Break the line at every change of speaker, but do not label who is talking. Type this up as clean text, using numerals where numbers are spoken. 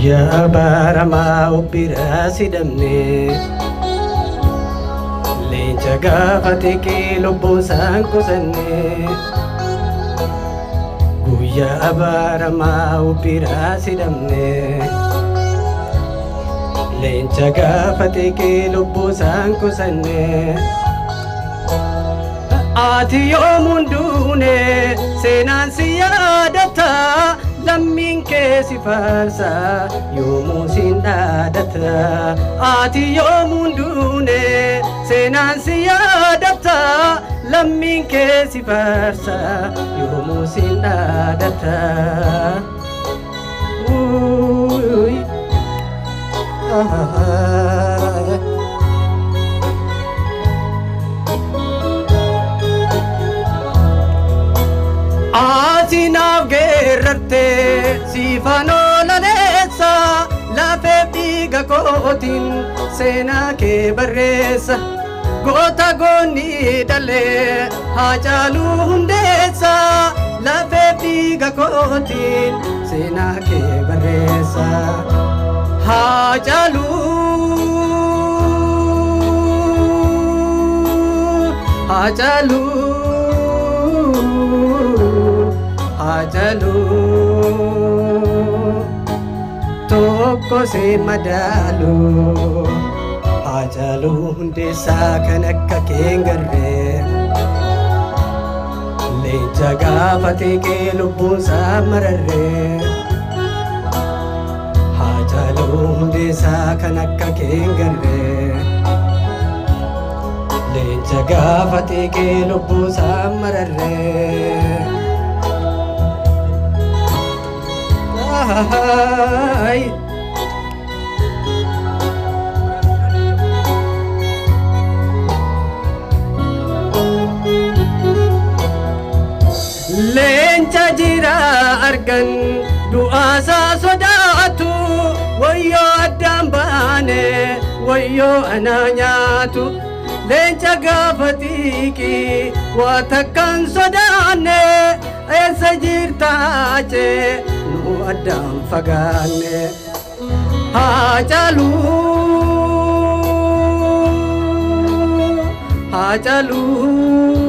Guyyaa baramaa obbiraa sidamne leenca gaafate kee lubbuusaan qusanne. Guyyaa baramaa obbiraa sidamne leenca gaafate kee lubbuusaan qusanne. Ati yoomuun duune seenaan si yaadata lammiin kee si faarsa yoomuu siin dhaadata. Ati yoomuun duune seenaan si yaadata lammiin kee si faarsa yoomuu siin dhaadata. Ati naaf geerrarte siifaan oolaleessa lafee dhiiga kootiin seenaa kee barreessa. Goota goonni dhalee Haacaaluu Hundeessa lafee dhiiga kootiin seenaa kee barreessa. Haacaaluu tokko se madaalu. Haacaaluu Hundeessaa kan akka kee hin garre leenca gaafate kee lubbuunsaa mararre. Haacaaluu Hundeessaa kan akka kee hin garre leenca gaafate kee lubbuunsaa mararre. Leenca jira argan du'aasaa sodaatu wayyoo addaan baane wayyoo anaa nyaatu. Leenca gaafatiiki waa takkaan sodaanne eessa jirtaache nu addaan fagaanne. Haacaaluu